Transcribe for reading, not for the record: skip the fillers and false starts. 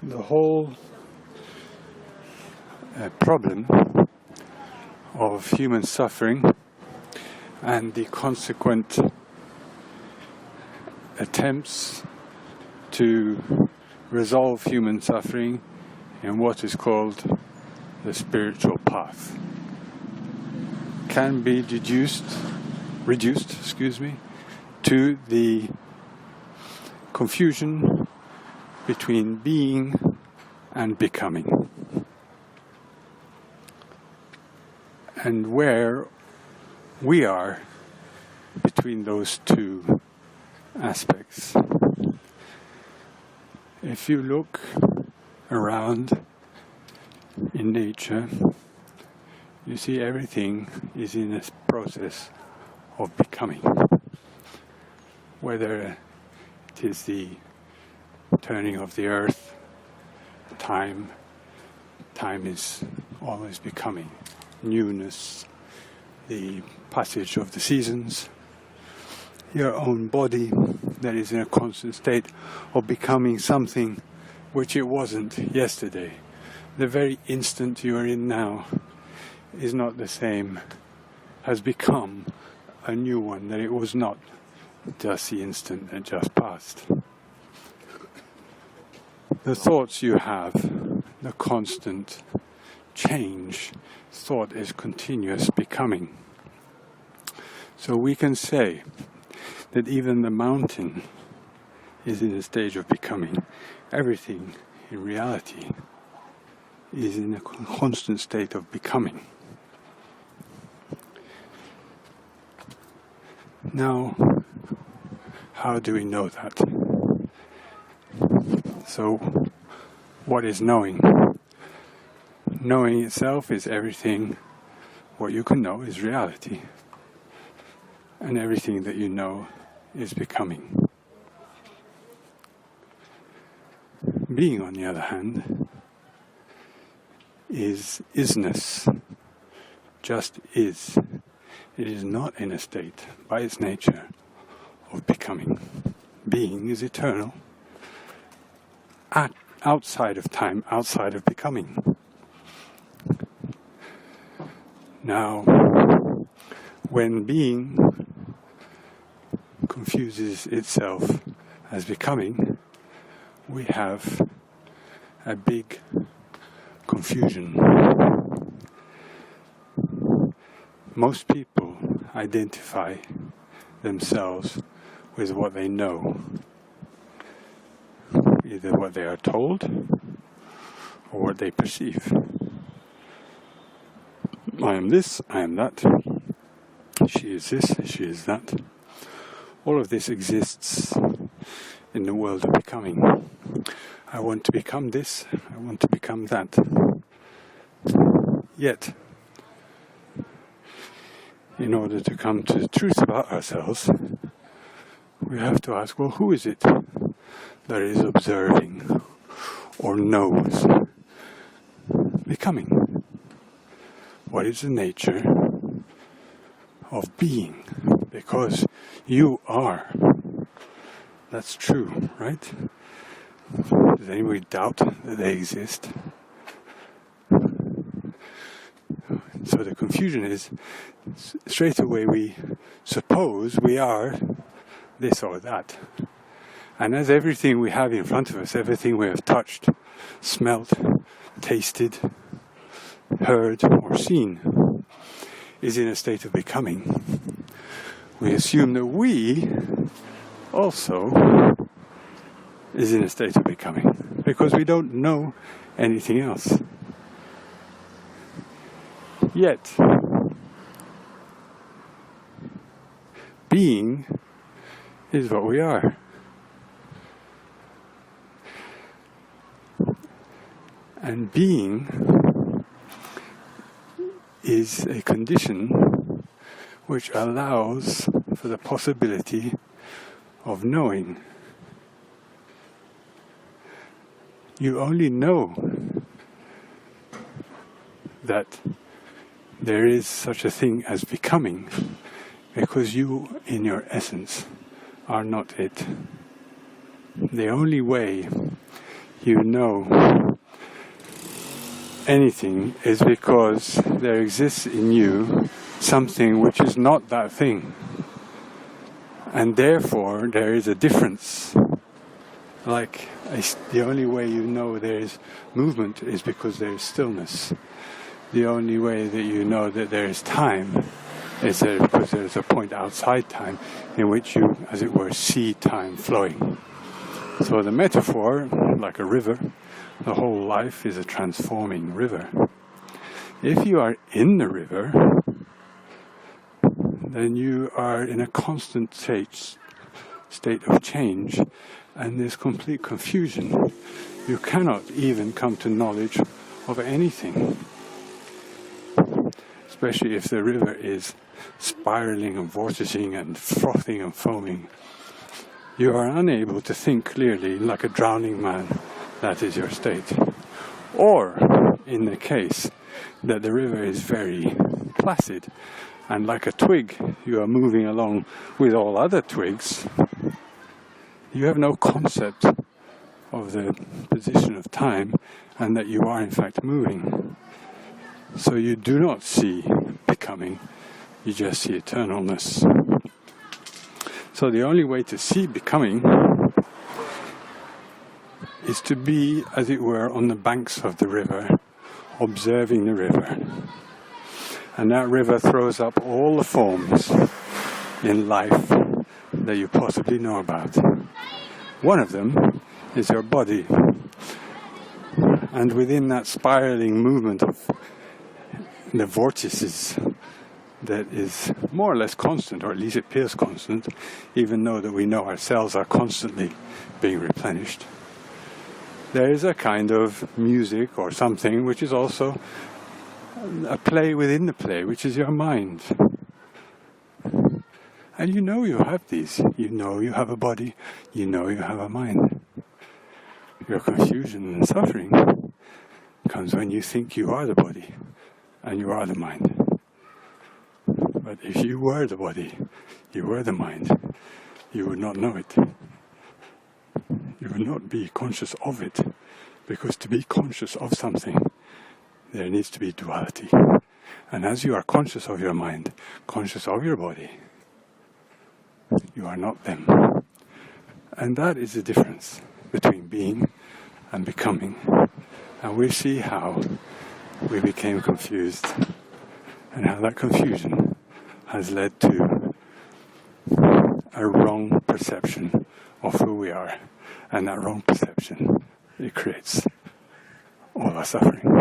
the whole problem of human suffering and the consequent attempts to resolve human suffering in what is called the spiritual path can be reduced to the confusion between being and becoming, and where we are between those two aspects. If you look around in nature, you see everything is in a process of becoming. Whether it is the turning of the earth, time is always becoming. Newness, the passage of the seasons, your own body that is in a constant state of becoming something which it wasn't yesterday. The very instant you are in now is not the same, has become a new one that it was not just the instant that just passed. The thoughts you have, the constant change, thought is continuous becoming. So we can say that even the mountain is in a stage of becoming. Everything in reality is in a constant state of becoming. Now, how do we know that? So, what is knowing? Knowing itself is everything. What you can know is reality. And everything that you know is becoming. Being, on the other hand, is isness. Just is. It is not in a state, by its nature, of becoming. Being is eternal, outside of time, outside of becoming. Now, when being confuses itself as becoming, we have a big confusion. Most people identify themselves with what they know, either what they are told or what they perceive. I am this, I am that, she is this, she is that. All of this exists in the world of becoming. I want to become this, I want to become that. Yet, in order to come to the truth about ourselves, we have to ask, well, who is it that is observing or knows becoming? What is the nature of being? Because you are. That's true, right? Does anybody doubt that they exist? So the confusion is, straight away we suppose we are this or that. And as everything we have in front of us, everything we have touched, smelt, tasted, heard or seen, is in a state of becoming, we assume that we also is in a state of becoming, because we don't know anything else. Yet, being is what we are. And being is a condition which allows for the possibility of knowing. You only know that there is such a thing as becoming because you, in your essence, are not it. The only way you know anything is because there exists in you something which is not that thing. And therefore there is a difference. Like the only way you know there is movement is because there is stillness. The only way that you know that there is time is because there is a point outside time in which you, as it were, see time flowing. So the metaphor, like a river, the whole life is a transforming river. If you are in the river, then you are in a constant state of change, and there's complete confusion. You cannot even come to knowledge of anything, especially if the river is spiraling and vorticing and frothing and foaming. You are unable to think clearly like a drowning man. That is your state. Or, in the case that the river is very placid, and like a twig, you are moving along with all other twigs, you have no concept of the position of time and that you are in fact moving. So you do not see becoming, you just see eternalness. So the only way to see becoming is to be, as it were, on the banks of the river, observing the river. And that river throws up all the forms in life that you possibly know about. One of them is your body. And within that spiraling movement of the vortices that is more or less constant, or at least it appears constant, even though that we know our cells are constantly being replenished, there is a kind of music or something which is also a play within the play, which is your mind. And you know you have these. You know you have a body. You know you have a mind. Your confusion and suffering comes when you think you are the body and you are the mind. But if you were the body, you were the mind, you would not know it. You would not be conscious of it, because to be conscious of something, there needs to be duality. And as you are conscious of your mind, conscious of your body, you are not them. And that is the difference between being and becoming. And we see how we became confused, and how that confusion has led to a wrong perception of who we are. And that wrong perception, it creates all our suffering.